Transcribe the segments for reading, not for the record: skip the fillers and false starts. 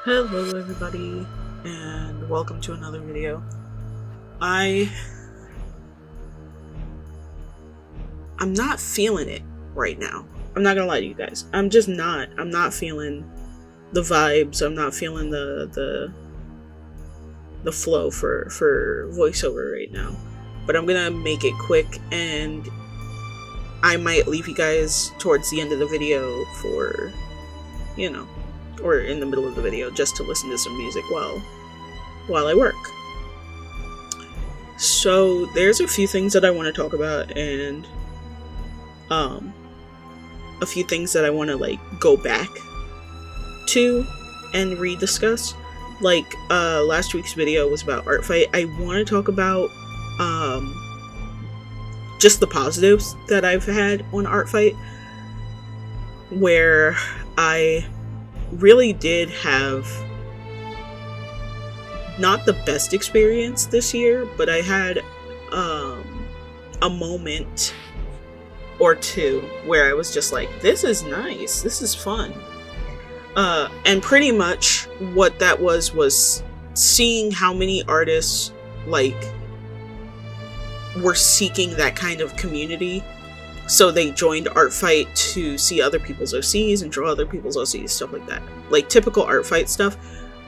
Hello everybody, and welcome to another video. I'm not feeling it right now. I'm not gonna lie to you guys. I'm not feeling the vibes. I'm not feeling the flow for voiceover right now. But I'm gonna make it quick, and I might leave you guys towards the end of the video for, or in the middle of the video, just to listen to some music while I work. So there's a few things that I want to talk about, and a few things that I want to go back to and rediscuss. Last week's video was about Art Fight. I want to talk about just the positives that I've had on Art Fight, where I really did have not the best experience this year, but I had a moment or two where I was just like, this is nice, this is fun. And pretty much what that was seeing how many artists were seeking that kind of community. So they joined Art Fight to see other people's OCs and draw other people's OCs, stuff like that. Like typical Art Fight stuff.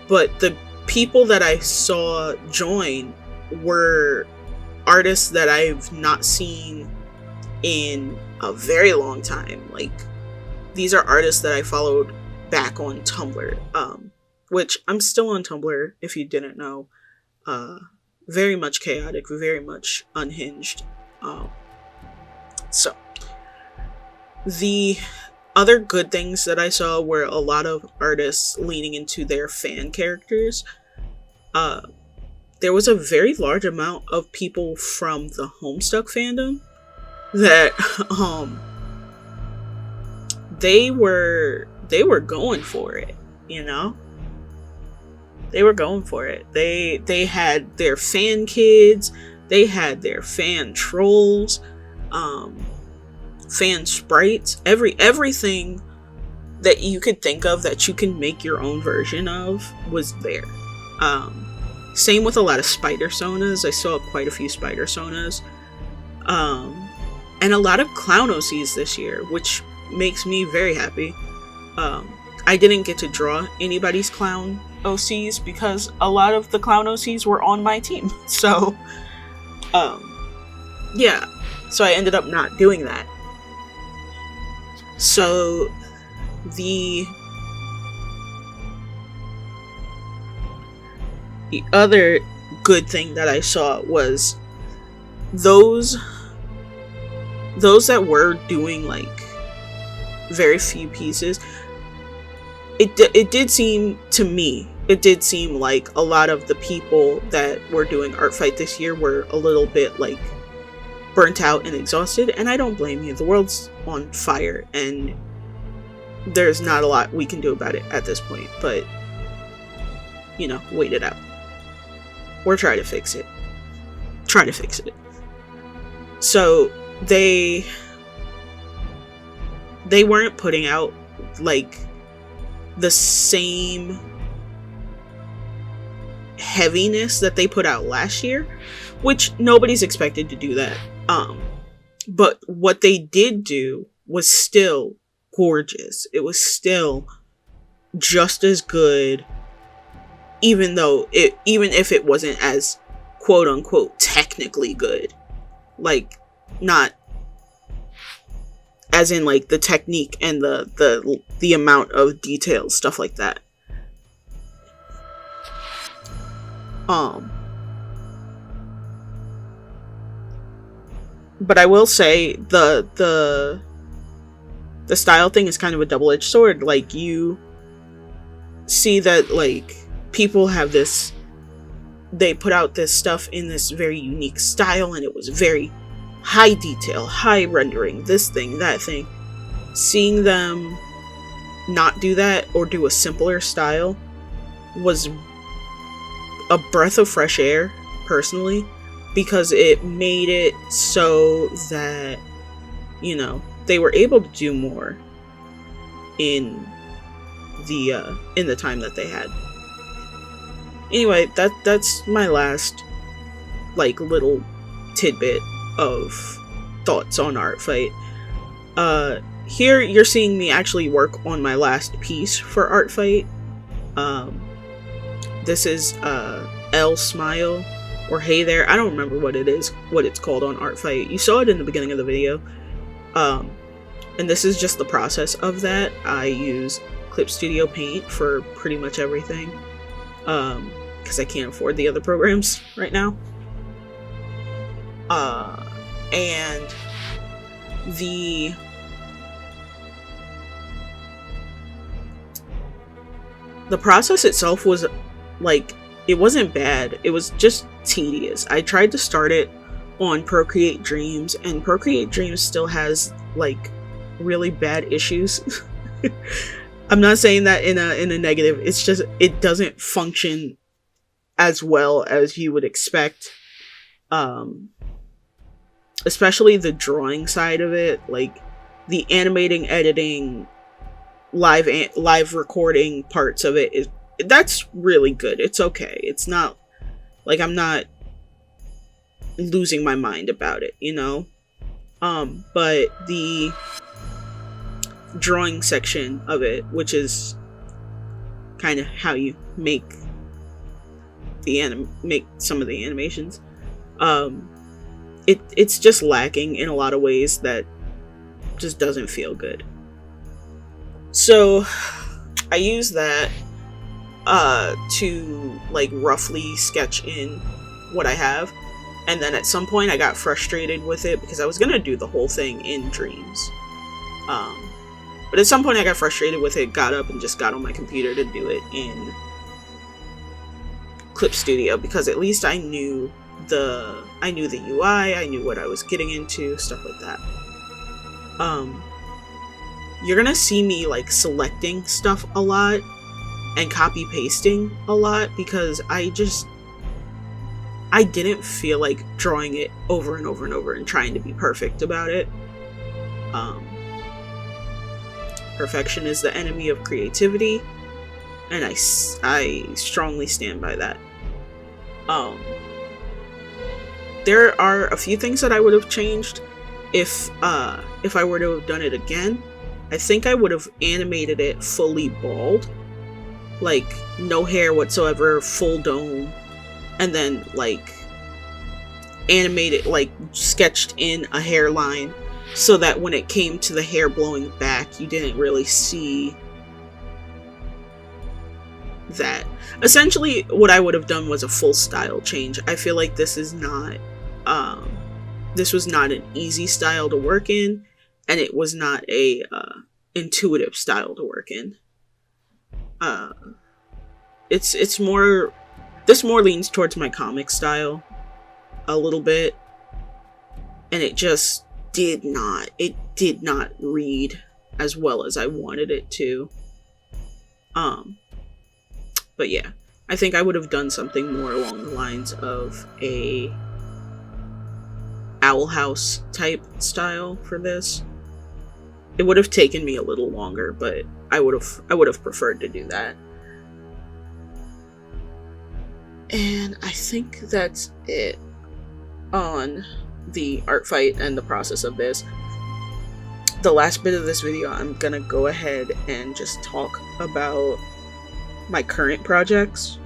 But the people that I saw join were artists that I've not seen in a very long time. These are artists that I followed back on Tumblr. Which I'm still on Tumblr, if you didn't know. Very much chaotic, very much unhinged. So the other good things that I saw were a lot of artists leaning into their fan characters. There was a very large amount of people from the Homestuck fandom that they were going for it, They were going for it. They had their fan kids, they had their fan trolls, fan sprites, everything that you could think of that you can make your own version of was there. Same with a lot of spider sonas. I saw quite a few spider sonas. And a lot of clown OCs this year, which makes me very happy. I didn't get to draw anybody's clown OCs because a lot of the clown OCs were on my team. So, yeah. So I ended up not doing that. So, the other good thing that I saw was those that were doing very few pieces. It did seem to me, like a lot of the people that were doing Art Fight this year were a little bit burnt out and exhausted, and I don't blame you. The world's on fire and there's not a lot we can do about it at this point, but wait it out. We're trying to fix it. So they weren't putting out the same heaviness that they put out last year, which nobody's expected to do that. But what they did do was still gorgeous. It was still just as good, even if it wasn't as quote unquote technically good. Not as in the technique and the amount of details, stuff like that. But I will say the style thing is kind of a double-edged sword. You see that people have this, they put out this stuff in this very unique style, and it was very high detail, high rendering, this thing, that thing. Seeing them not do that or do a simpler style was a breath of fresh air, personally, because it made it so that, they were able to do more in the time that they had. Anyway, that's my last like little tidbit of thoughts on Art Fight. Here you're seeing me actually work on my last piece for Art Fight. This is L Smile, or Hey There. I don't remember what it's called on Art Fight. You saw it in the beginning of the video. And this is just the process of that. I use Clip Studio Paint for pretty much everything, because I can't afford the other programs right now. And the process itself was like, it wasn't bad, it was just tedious. I tried to start it on Procreate Dreams, and Procreate Dreams still has like really bad issues. I'm not saying that in a negative, it's just it doesn't function as well as you would expect. Especially the drawing side of it, like the animating, editing, live recording parts of it that's really good. It's okay. It's not like I'm not losing my mind about it, you know? But the drawing section of it, which is kind of how you make some of the animations, it's just lacking in a lot of ways that just doesn't feel good. So I use that to like roughly sketch in what I have, and then at some point I got frustrated with it because I was gonna do the whole thing in Dreams, but at some point I got frustrated with it, got up and just got on my computer to do it in Clip Studio, because at least I knew the UI, I knew what I was getting into, stuff like that. You're gonna see me like selecting stuff a lot and copy pasting a lot, because I didn't feel like drawing it over and over and over and trying to be perfect about it. Perfection is the enemy of creativity, and I strongly stand by that. There are a few things that I would have changed if I were to have done it again. I think I would have animated it fully bald, like no hair whatsoever, full dome, and then like animated, like sketched in a hairline, so that when it came to the hair blowing back, you didn't really see that. Essentially, what I would have done was a full style change. I feel like this was not an easy style to work in, and it was not a intuitive style to work in. This more leans towards my comic style a little bit, and it just did not read as well as I wanted it to. But yeah, I think I would have done something more along the lines of a Owl House type style for this. It would have taken me a little longer, but I would have preferred to do that. And I think that's it on the art fight and the process of this. The last bit of this video, I'm gonna go ahead and just talk about my current projects.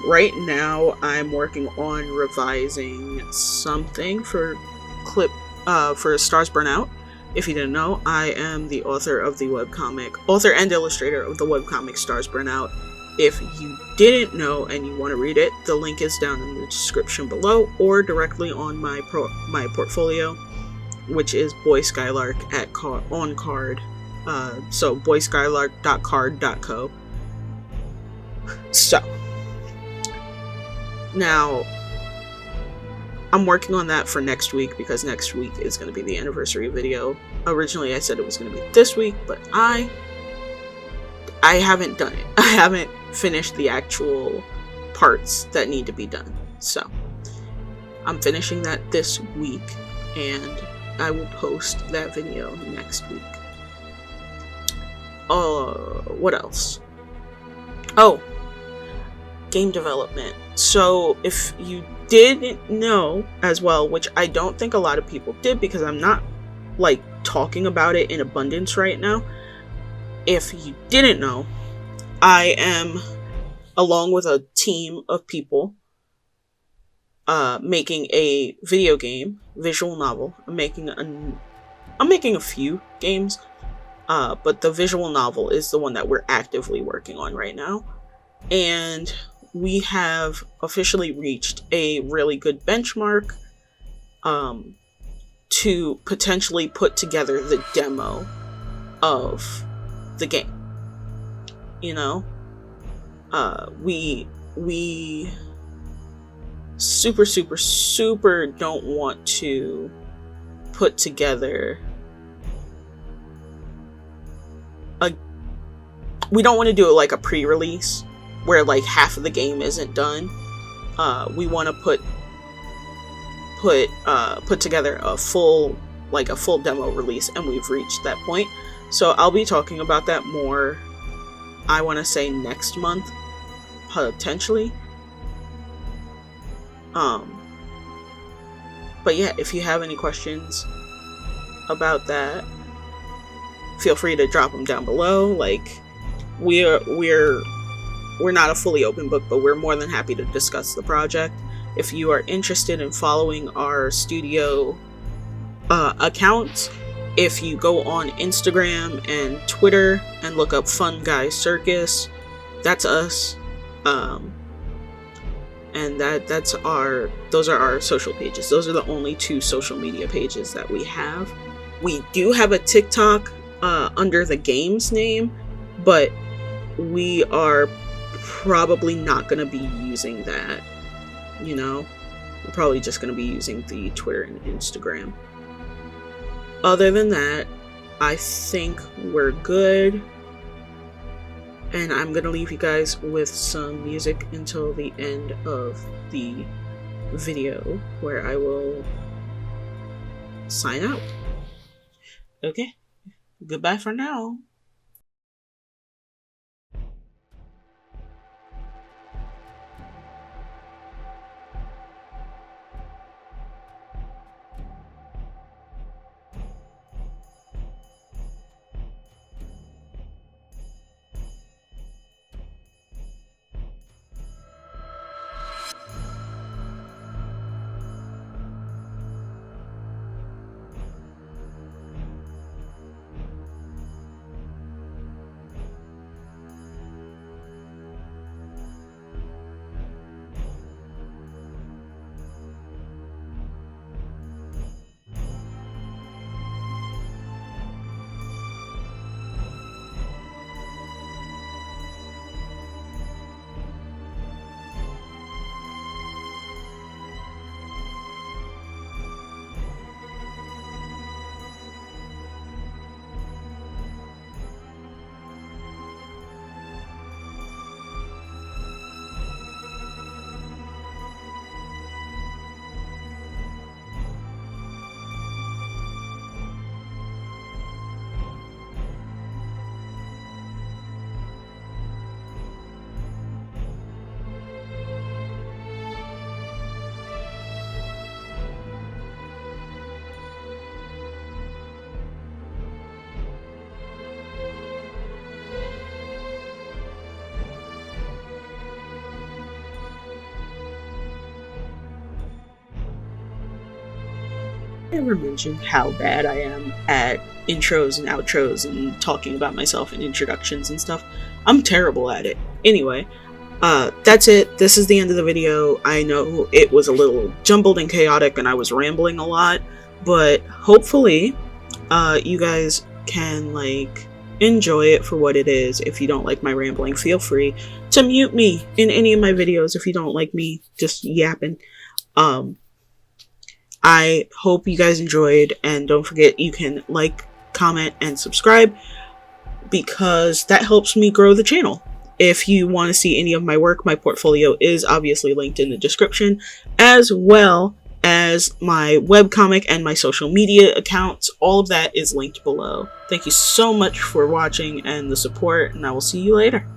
Right now I'm working on revising something for Stars Burn Out. If you didn't know, I am the author and illustrator of the webcomic Stars Burn Out. If you didn't know and you want to read it, the link is down in the description below, or directly on my portfolio, which is Boy Skylark on card. So boyskylark.card.co. So now I'm working on that for next week, because next week is going to be the anniversary video. Originally I said it was going to be this week, but I haven't done it. I haven't finished the actual parts that need to be done. So I'm finishing that this week, and I will post that video next week. What else? Oh, game development. So if you didn't know as well, which I don't think a lot of people did because I'm not like talking about it in abundance right now. If you didn't know, I am, along with a team of people, making a video game, visual novel. I'm making a few games, but the visual novel is the one that we're actively working on right now. And we have officially reached a really good benchmark to potentially put together the demo of the game. You know, we super don't want to put together we don't want to do it like a pre-release where like half of the game isn't done. We want to put together a full demo release, and we've reached that point. So I'll be talking about that more, I want to say next month, potentially. But yeah, if you have any questions about that, feel free to drop them down below. Like, we're not a fully open book, but we're more than happy to discuss the project. If you are interested in following our studio accounts, if you go on Instagram and Twitter and look up Fun Guy Circus, that's us. And those are our social pages. Those are the only 2 social media pages that we have. We do have a TikTok under the game's name, but we are probably not going to be using that. You know, we're probably just going to be using the Twitter and Instagram. Other than that, I think we're good. And I'm going to leave you guys with some music until the end of the video, where I will sign out. Okay, goodbye for now. I ever mentioned how bad I am at intros and outros and talking about myself and introductions and stuff? I'm terrible at it. Anyway, that's it. This is the end of the video. I know it was a little jumbled and chaotic and I was rambling a lot, but hopefully you guys can like enjoy it for what it is. If you don't like my rambling, feel free to mute me in any of my videos if you don't like me just yapping. I hope you guys enjoyed, and don't forget you can like, comment, and subscribe because that helps me grow the channel. If you want to see any of my work, my portfolio is obviously linked in the description, as well as my webcomic and my social media accounts. All of that is linked below. Thank you so much for watching and the support, and I will see you later.